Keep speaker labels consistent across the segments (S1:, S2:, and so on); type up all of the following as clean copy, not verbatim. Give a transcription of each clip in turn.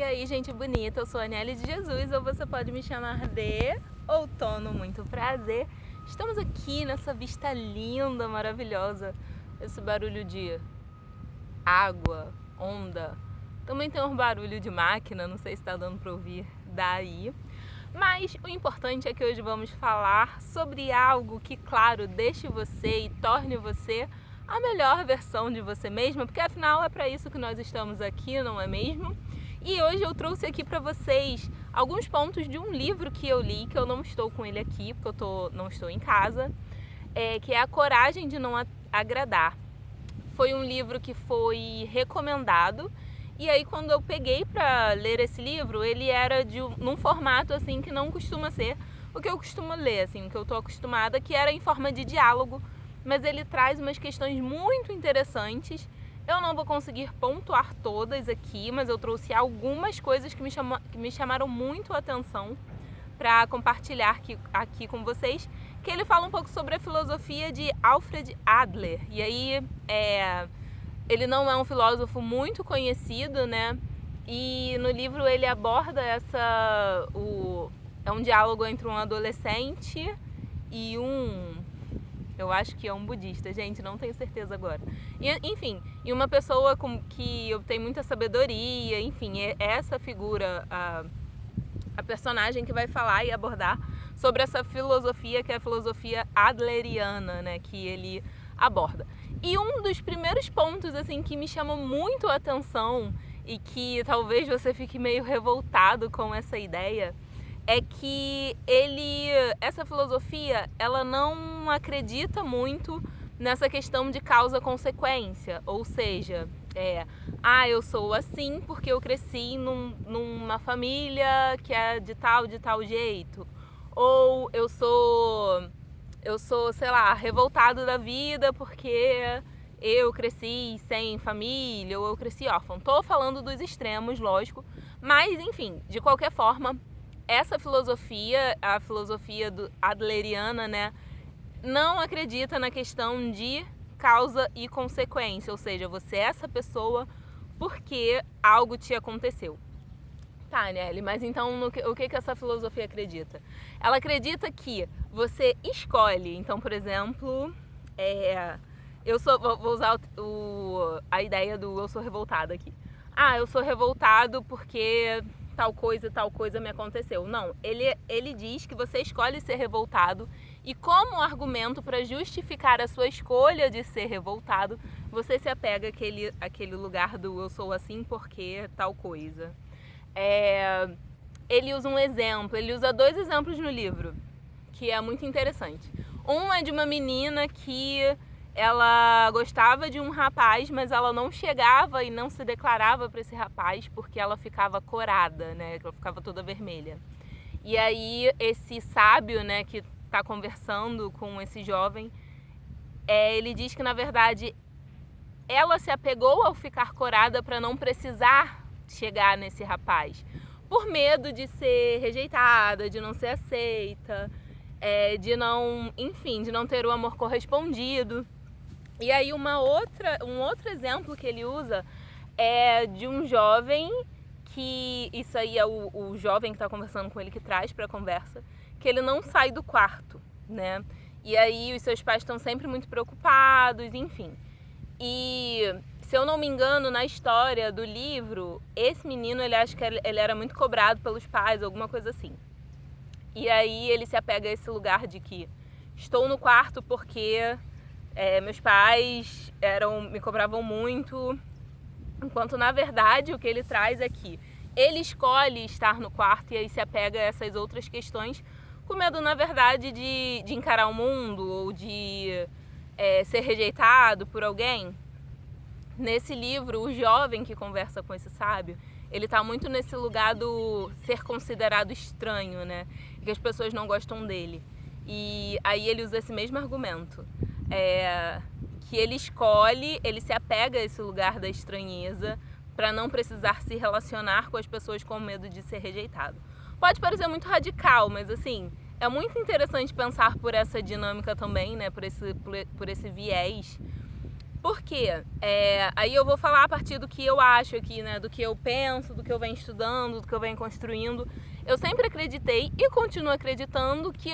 S1: E aí, gente bonita, eu sou a Aniele de Jesus, ou você pode me chamar de Outono, muito prazer. Estamos aqui nessa vista linda, maravilhosa, esse barulho de água, onda. Também tem um barulho de máquina, não sei se está dando para ouvir daí. Mas o importante é que hoje vamos falar sobre algo que, claro, deixe você e torne você a melhor versão de você mesma, porque afinal é para isso que nós estamos aqui, não é mesmo? E hoje eu trouxe aqui para vocês alguns pontos de um livro que eu li, que eu não estou com ele aqui, porque não estou em casa, que é A Coragem de Não Agradar. Foi um livro que foi recomendado, e aí quando eu peguei para ler esse livro, ele era num formato assim que não costuma ser o que eu costumo ler, assim, o que eu estou acostumada, que era em forma de diálogo, mas ele traz umas questões muito interessantes. Eu não vou conseguir pontuar todas aqui, mas eu trouxe algumas coisas que me chamaram muito a atenção para compartilhar aqui com vocês, que ele fala um pouco sobre a filosofia de Alfred Adler. E aí, ele não é um filósofo muito conhecido, né? E no livro ele aborda é um diálogo entre um adolescente e eu acho que é um budista, gente, não tenho certeza agora. E uma pessoa que tem muita sabedoria, enfim, é essa figura, a personagem que vai falar e abordar sobre essa filosofia, que é a filosofia adleriana, né, que ele aborda. E um dos primeiros pontos, assim, que me chamou muito a atenção e que talvez você fique meio revoltado com essa ideia, é que essa filosofia, ela não acredita muito nessa questão de causa-consequência, ou seja, eu sou assim porque eu cresci numa família que é de tal jeito, ou eu sou, sei lá, revoltado da vida porque eu cresci sem família, ou eu cresci órfão. Tô falando dos extremos, lógico, mas enfim, de qualquer forma, essa filosofia, a filosofia adleriana, né, não acredita na questão de causa e consequência, ou seja, você é essa pessoa porque algo te aconteceu. Tá, Nelly, mas então o que essa filosofia acredita? Ela acredita que você escolhe, então, por exemplo, vou usar a ideia do eu sou revoltada aqui. Eu sou revoltado porque tal coisa me aconteceu. Não, ele diz que você escolhe ser revoltado e como argumento para justificar a sua escolha de ser revoltado, você se apega àquele lugar do eu sou assim porque tal coisa. Ele usa um exemplo, ele usa 2 exemplos no livro, que é muito interessante. Um é de uma menina que ela gostava de um rapaz, mas ela não chegava e não se declarava para esse rapaz porque ela ficava corada, né? Ela ficava toda vermelha. E aí esse sábio, né, que está conversando com esse jovem, ele diz que na verdade ela se apegou ao ficar corada para não precisar chegar nesse rapaz, por medo de ser rejeitada, de não ser aceita, de não ter o amor correspondido. E aí um outro exemplo que ele usa é de um jovem que, isso aí é o jovem que está conversando com ele que traz para a conversa, que ele não sai do quarto, né? E aí os seus pais estão sempre muito preocupados, enfim. E se eu não me engano, na história do livro, esse menino, ele acha que ele era muito cobrado pelos pais, alguma coisa assim. E aí ele se apega a esse lugar de que estou no quarto porque meus pais me cobravam muito, enquanto na verdade o que ele traz é que ele escolhe estar no quarto e aí se apega a essas outras questões com medo, na verdade, de encarar o mundo ou de ser rejeitado por alguém. Nesse livro, o jovem que conversa com esse sábio, ele está muito nesse lugar do ser considerado estranho, né? Que as pessoas não gostam dele. E aí ele usa esse mesmo argumento. Que ele se apega a esse lugar da estranheza para não precisar se relacionar com as pessoas com medo de ser rejeitado. Pode parecer muito radical, mas assim, é muito interessante pensar por essa dinâmica também, né? Por esse viés. Por quê? Aí eu vou falar a partir do que eu acho aqui, né? Do que eu penso, do que eu venho estudando, do que eu venho construindo. Eu sempre acreditei e continuo acreditando que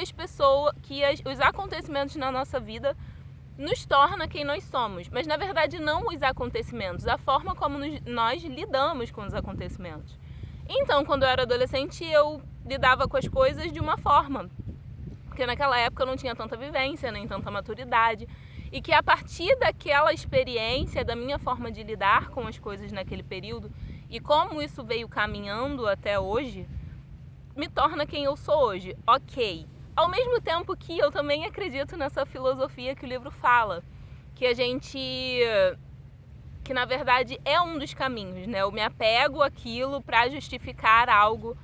S1: os acontecimentos na nossa vida nos torna quem nós somos. Mas na verdade não os acontecimentos, a forma como nós lidamos com os acontecimentos. Então, quando eu era adolescente, eu lidava com as coisas de uma forma. Porque naquela época eu não tinha tanta vivência, nem tanta maturidade. E que a partir daquela experiência, da minha forma de lidar com as coisas naquele período, e como isso veio caminhando até hoje, me torna quem eu sou hoje. Ok. Ao mesmo tempo que eu também acredito nessa filosofia que o livro fala, que que na verdade é um dos caminhos, né? Eu me apego àquilo para justificar algo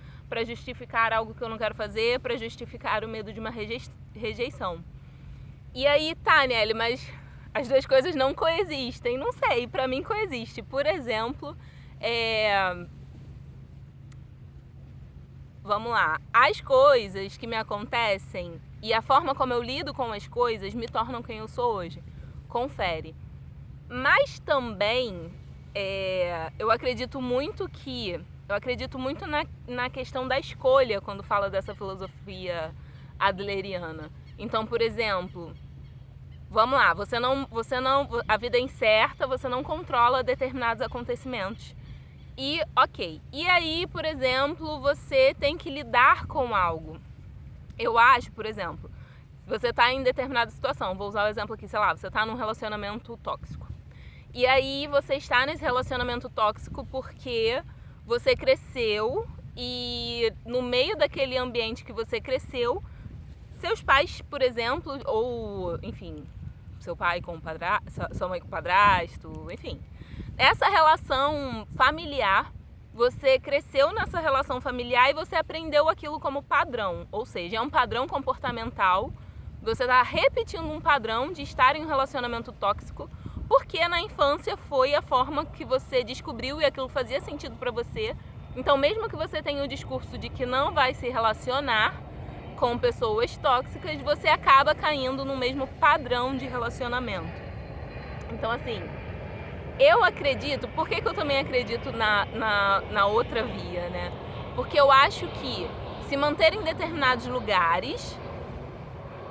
S1: que eu não quero fazer, para justificar o medo de uma rejeição. E aí, tá, Nelly, mas as duas coisas não coexistem. Não sei, pra mim coexiste. Por exemplo, vamos lá. As coisas que me acontecem e a forma como eu lido com as coisas me tornam quem eu sou hoje. Confere. Mas também eu acredito muito na questão da escolha quando fala dessa filosofia adleriana. Então, por exemplo, vamos lá, a vida é incerta, você não controla determinados acontecimentos. E, ok. E aí, por exemplo, você tem que lidar com algo. Eu acho, por exemplo, você está em determinada situação, vou usar o exemplo aqui, sei lá, você está num relacionamento tóxico. E aí você está nesse relacionamento tóxico porque você cresceu e no meio daquele ambiente que você cresceu, seus pais, por exemplo, ou, enfim, seu pai com o padrasto, sua mãe com o padrasto, enfim. Essa relação familiar, você cresceu nessa relação familiar e você aprendeu aquilo como padrão. Ou seja, é um padrão comportamental. Você está repetindo um padrão de estar em um relacionamento tóxico porque na infância foi a forma que você descobriu e aquilo fazia sentido para você. Então, mesmo que você tenha o discurso de que não vai se relacionar com pessoas tóxicas, você acaba caindo no mesmo padrão de relacionamento. Então, assim, eu acredito... Por que eu também acredito na outra via, né? Porque eu acho que se manter em determinados lugares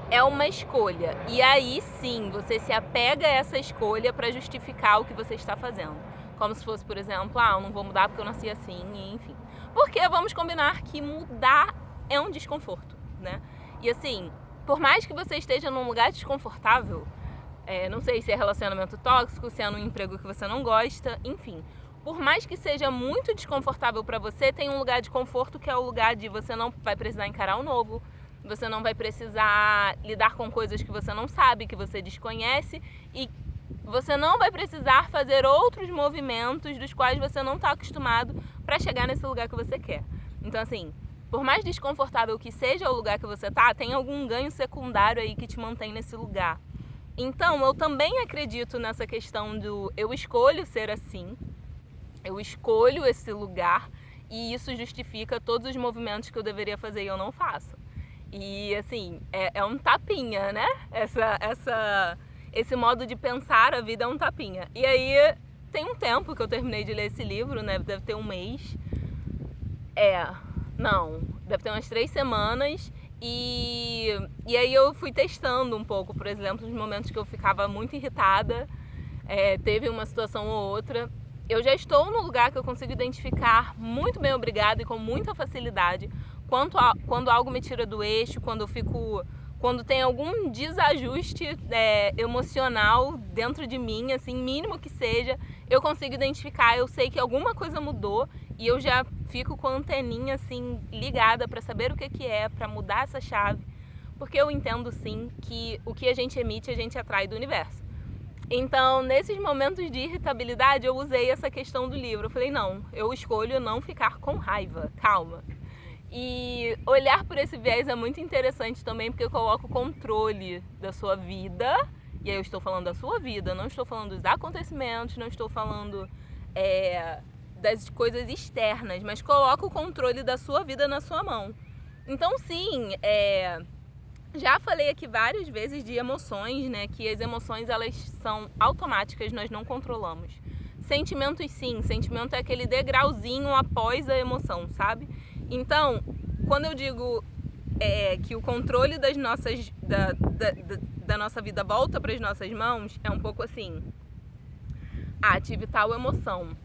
S1: é uma escolha. E aí, sim, você se apega a essa escolha para justificar o que você está fazendo. Como se fosse, por exemplo, eu não vou mudar porque eu nasci assim, enfim. Porque vamos combinar que mudar é um desconforto, né? E assim, por mais que você esteja num lugar desconfortável, não sei se é relacionamento tóxico, se é num emprego que você não gosta, enfim. Por mais que seja muito desconfortável para você, tem um lugar de conforto que é o lugar de você não vai precisar encarar o novo, você não vai precisar lidar com coisas que você não sabe, que você desconhece, e você não vai precisar fazer outros movimentos dos quais você não está acostumado para chegar nesse lugar que você quer. Então, assim, por mais desconfortável que seja o lugar que você tá, tem algum ganho secundário aí que te mantém nesse lugar. Então, eu também acredito nessa questão do eu escolho ser assim, eu escolho esse lugar e isso justifica todos os movimentos que eu deveria fazer e eu não faço. E, assim, é um tapinha, né? Esse modo de pensar a vida é um tapinha. E aí, tem um tempo que eu terminei de ler esse livro, né? Deve ter um mês. Deve ter umas 3 semanas. E aí eu fui testando um pouco, por exemplo, nos momentos que eu ficava muito irritada, teve uma situação ou outra. Eu já estou no lugar que eu consigo identificar muito bem, obrigada, e com muita facilidade, quando algo me tira do eixo, quando tem algum desajuste emocional dentro de mim, assim, mínimo que seja, eu consigo identificar, eu sei que alguma coisa mudou e eu já fico com a anteninha assim ligada para saber o que é, para mudar essa chave, porque eu entendo sim que o que a gente emite a gente atrai do universo. Então, nesses momentos de irritabilidade, eu usei essa questão do livro. Eu falei, não, eu escolho não ficar com raiva, calma. E olhar por esse viés é muito interessante também, porque eu coloco o controle da sua vida, e aí eu estou falando da sua vida, não estou falando dos acontecimentos, não estou falando das coisas externas, mas coloco o controle da sua vida na sua mão. Então, sim, Já falei aqui várias vezes de emoções, né? Que as emoções, elas são automáticas, nós não controlamos. Sentimentos, sim. Sentimento é aquele degrauzinho após a emoção, sabe? Então, quando eu digo que o controle das nossas, da nossa vida volta para as nossas mãos, é um pouco assim: tive tal emoção.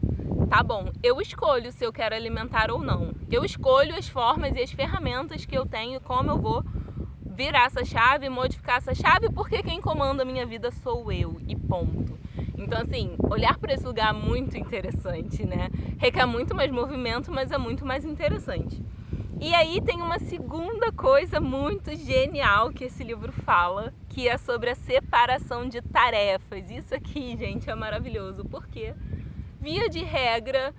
S1: Tá bom, eu escolho se eu quero alimentar ou não. Eu escolho as formas e as ferramentas que eu tenho, como eu vou virar essa chave, modificar essa chave, porque quem comanda a minha vida sou eu, e ponto. Então, assim, olhar para esse lugar é muito interessante, né? Requer muito mais movimento, mas é muito mais interessante. E aí tem uma segunda coisa muito genial que esse livro fala, que é sobre a separação de tarefas. Isso aqui, gente, é maravilhoso, porque, via de regra,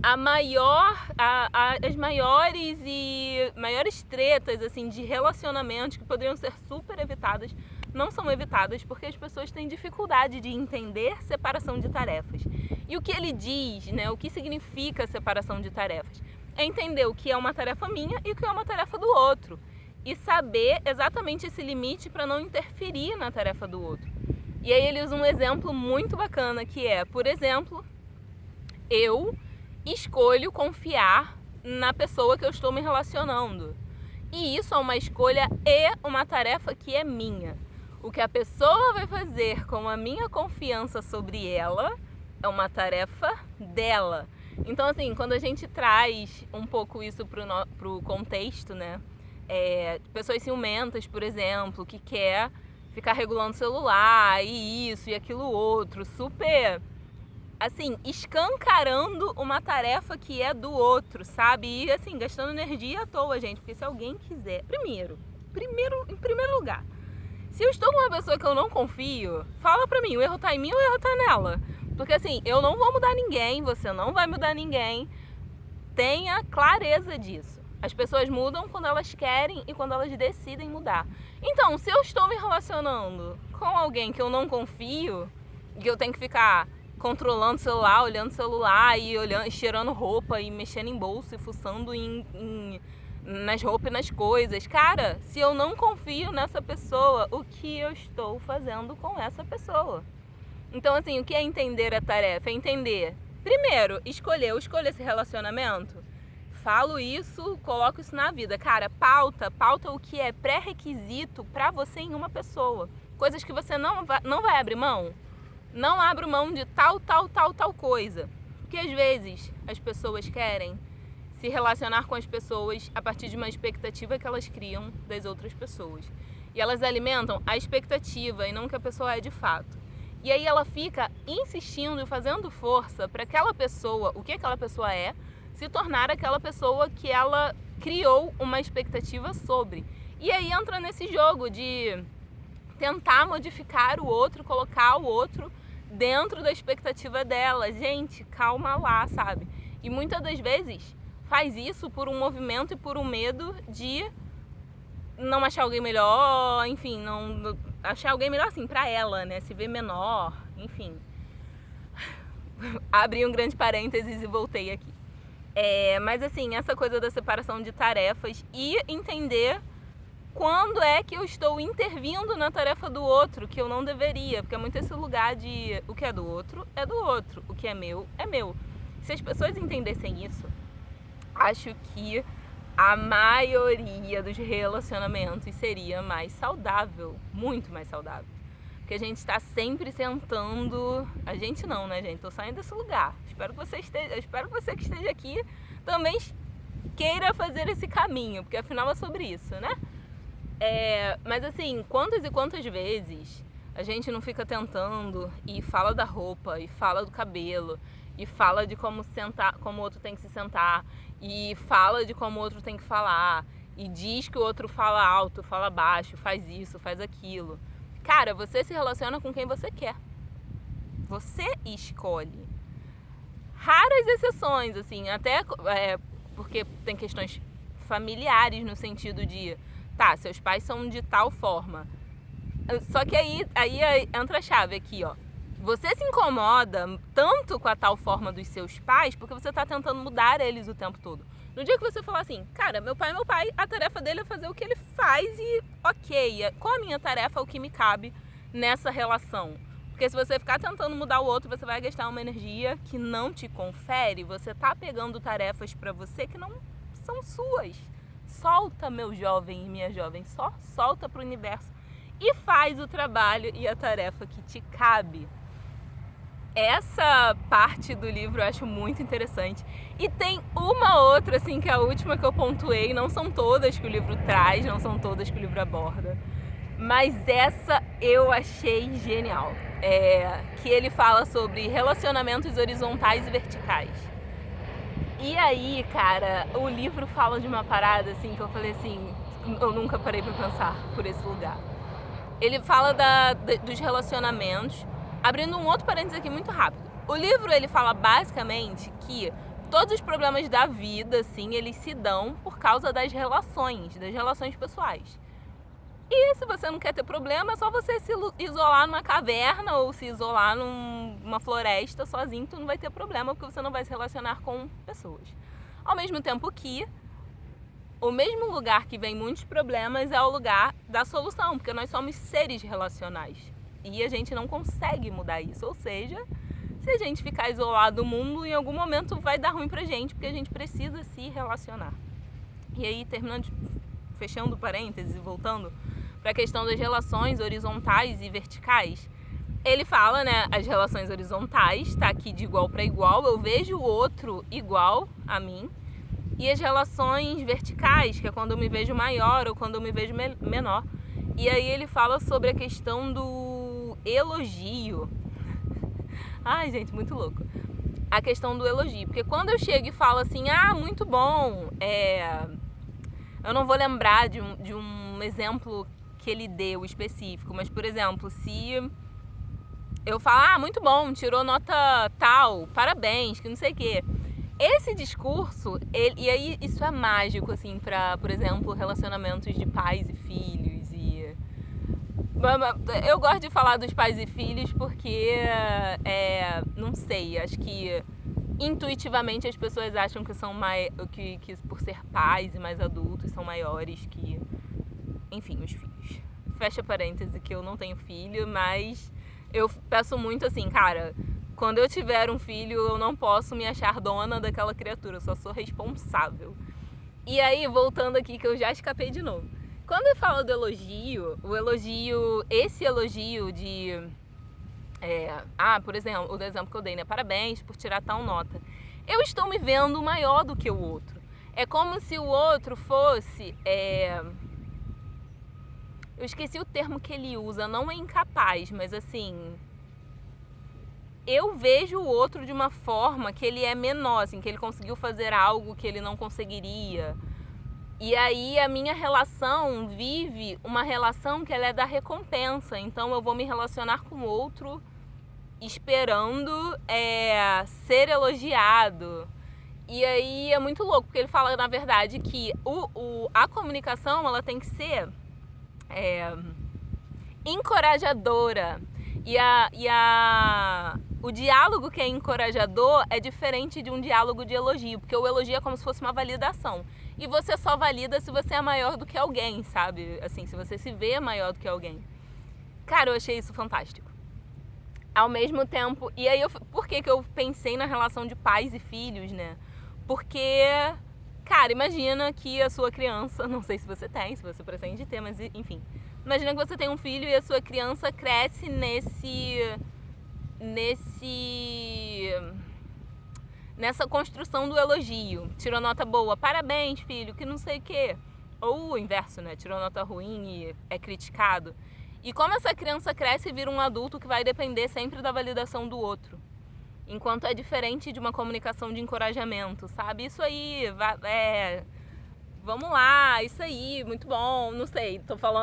S1: as maiores tretas assim, de relacionamentos que poderiam ser super evitadas, não são evitadas porque as pessoas têm dificuldade de entender separação de tarefas. E o que ele diz, né, o que significa separação de tarefas? É entender o que é uma tarefa minha e o que é uma tarefa do outro. E saber exatamente esse limite para não interferir na tarefa do outro. E aí ele usa um exemplo muito bacana que é, por exemplo, eu escolho confiar na pessoa que eu estou me relacionando. E isso é uma escolha e uma tarefa que é minha. O que a pessoa vai fazer com a minha confiança sobre ela é uma tarefa dela. Então, assim, quando a gente traz um pouco isso pro contexto, né? Pessoas ciumentas, por exemplo, que quer ficar regulando o celular e isso e aquilo outro, super, assim, escancarando uma tarefa que é do outro, sabe? E, assim, gastando energia à toa, gente, porque se alguém quiser... Em primeiro lugar, se eu estou com uma pessoa que eu não confio, fala pra mim, o erro tá em mim ou o erro tá nela? Porque, assim, eu não vou mudar ninguém, você não vai mudar ninguém. Tenha clareza disso. As pessoas mudam quando elas querem e quando elas decidem mudar. Então, se eu estou me relacionando com alguém que eu não confio, que eu tenho que ficar controlando o celular, olhando o celular e cheirando roupa e mexendo em bolsa e fuçando nas roupas e nas coisas. Cara, se eu não confio nessa pessoa, o que eu estou fazendo com essa pessoa? Então, assim, o que é entender a tarefa? É entender, primeiro, eu escolho esse relacionamento, falo isso, coloco isso na vida. Cara, pauta o que é pré-requisito pra você em uma pessoa. Coisas que você não vai abrir mão. Não abro mão de tal coisa. Porque às vezes as pessoas querem se relacionar com as pessoas a partir de uma expectativa que elas criam das outras pessoas. E elas alimentam a expectativa e não o que a pessoa é de fato. E aí ela fica insistindo e fazendo força para aquela pessoa, o que aquela pessoa é, se tornar aquela pessoa que ela criou uma expectativa sobre. E aí entra nesse jogo de tentar modificar o outro, colocar o outro dentro da expectativa dela. Gente, calma lá, sabe? E muitas das vezes faz isso por um movimento e por um medo de não achar alguém melhor, enfim, não achar alguém melhor assim pra ela, né? Se ver menor, enfim. Abri um grande parênteses e voltei aqui. Mas assim, essa coisa da separação de tarefas e entender quando é que eu estou intervindo na tarefa do outro, que eu não deveria, porque é muito esse lugar de o que é do outro, o que é meu. Se as pessoas entendessem isso, acho que a maioria dos relacionamentos seria mais saudável, muito mais saudável. Porque a gente está sempre tentando... A gente não, né, gente? Tô saindo desse lugar. Espero que você que esteja aqui também queira fazer esse caminho, porque afinal é sobre isso, né? Mas assim, quantas e quantas vezes a gente não fica tentando e fala da roupa, e fala do cabelo, e fala de como o outro tem que se sentar, e fala de como o outro tem que falar, e diz que o outro fala alto, fala baixo, faz isso, faz aquilo. Cara, você se relaciona com quem você quer. Você escolhe. Raras exceções, assim, até porque tem questões familiares no sentido de, seus pais são de tal forma. Só que aí entra a chave aqui, ó. Você se incomoda tanto com a tal forma dos seus pais porque você está tentando mudar eles o tempo todo. No dia que você falar assim, cara, meu pai é meu pai, a tarefa dele é fazer o que ele faz e ok, qual a minha tarefa, o que me cabe nessa relação? Porque se você ficar tentando mudar o outro, você vai gastar uma energia que não te confere, você tá pegando tarefas pra você que não são suas. Solta, meu jovem e minha jovem, só solta pro universo e faz o trabalho e a tarefa que te cabe. Essa parte do livro eu acho muito interessante. E tem uma outra, assim, que é a última que eu pontuei. Não são todas que o livro traz, não são todas que o livro aborda. Mas essa eu achei genial. Que ele fala sobre relacionamentos horizontais e verticais. E aí, cara, o livro fala de uma parada, assim, que eu falei assim, eu nunca parei pra pensar por esse lugar. Ele fala dos relacionamentos. Abrindo um outro parênteses aqui muito rápido. O livro, ele fala basicamente que todos os problemas da vida, assim, eles se dão por causa das relações pessoais. E se você não quer ter problema, é só você se isolar numa caverna ou se isolar numa floresta sozinho, tu não vai ter problema, porque você não vai se relacionar com pessoas. Ao mesmo tempo que o mesmo lugar que vem muitos problemas é o lugar da solução, porque nós somos seres relacionais. E a gente não consegue mudar isso. Ou seja, se a gente ficar isolado do mundo, em algum momento vai dar ruim pra gente, porque a gente precisa se relacionar. E aí, fechando parênteses e voltando para a questão das relações horizontais e verticais, ele fala, né, as relações horizontais, tá aqui de igual para igual, eu vejo o outro igual a mim. E as relações verticais, que é quando eu me vejo maior ou quando eu me vejo menor. E aí ele fala sobre a questão do elogio. Ai, gente, muito louco. A questão do elogio. Porque quando eu chego e falo assim, muito bom, eu não vou lembrar de um exemplo que ele deu específico, mas, por exemplo, se eu falar, muito bom, tirou nota tal, parabéns, que não sei o quê. Esse discurso, e aí isso é mágico, assim, pra, por exemplo, relacionamentos de pais e filhos. Eu gosto de falar dos pais e filhos porque, não sei, acho que intuitivamente as pessoas acham que são que por ser pais e mais adultos são maiores que, enfim, os filhos. Fecha parêntese que eu não tenho filho, mas eu peço muito assim, cara, quando eu tiver um filho eu não posso me achar dona daquela criatura, eu só sou responsável. E aí, voltando aqui que eu já escapei de novo. Quando eu falo do elogio, esse elogio de... por exemplo, o exemplo que eu dei, né? Parabéns por tirar tal nota. Eu estou me vendo maior do que o outro. É como se o outro fosse... Eu esqueci o termo que ele usa, não é incapaz, mas assim... Eu vejo o outro de uma forma que ele é menor, assim, que ele conseguiu fazer algo que ele não conseguiria. E aí a minha relação vive uma relação que ela é da recompensa. Então eu vou me relacionar com o outro esperando ser elogiado. E aí é muito louco, porque ele fala, na verdade, que a comunicação ela tem que ser encorajadora. O diálogo que é encorajador é diferente de um diálogo de elogio, porque o elogio é como se fosse uma validação. E você só valida se você é maior do que alguém, sabe? Assim, se você se vê maior do que alguém. Cara, eu achei isso fantástico. Ao mesmo tempo... E aí, por que eu pensei na relação de pais e filhos, né? Porque, cara, imagina que a sua criança... Não sei se você tem, se você pretende ter, mas enfim. Imagina que você tem um filho e a sua criança cresce nessa construção do elogio. Tirou nota boa, parabéns, filho, que não sei o quê. Ou o inverso, né? Tirou nota ruim e é criticado. E como essa criança cresce e vira um adulto que vai depender sempre da validação do outro. Enquanto é diferente de uma comunicação de encorajamento, sabe? Isso aí, vamos lá, isso aí, muito bom, não sei.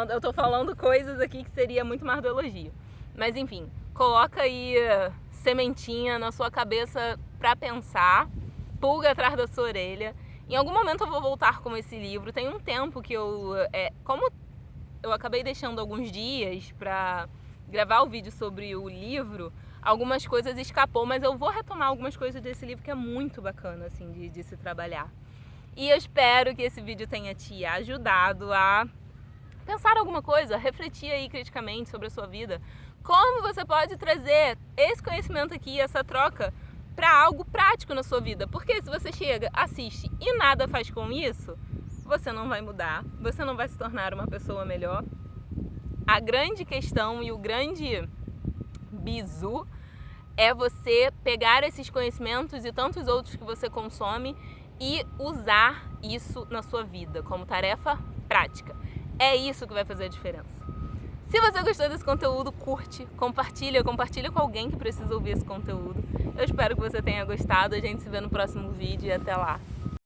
S1: Eu tô falando coisas aqui que seria muito mais do elogio. Mas enfim, coloca aí sementinha na sua cabeça pra pensar, pulga atrás da sua orelha. Em algum momento eu vou voltar com esse livro. Tem um tempo que como eu acabei deixando alguns dias pra gravar o vídeo sobre o livro, algumas coisas escapou, mas eu vou retomar algumas coisas desse livro que é muito bacana, assim, de se trabalhar. E eu espero que esse vídeo tenha te ajudado a pensar alguma coisa, refletir aí criticamente sobre a sua vida. Como você pode trazer esse conhecimento aqui, essa troca, para algo prático na sua vida. Porque se você chega, assiste e nada faz com isso, você não vai mudar, você não vai se tornar uma pessoa melhor. A grande questão e o grande bizu é você pegar esses conhecimentos e tantos outros que você consome e usar isso na sua vida como tarefa prática. É isso que vai fazer a diferença. Se você gostou desse conteúdo, curte, compartilha com alguém que precisa ouvir esse conteúdo. Eu espero que você tenha gostado. A gente se vê no próximo vídeo e até lá.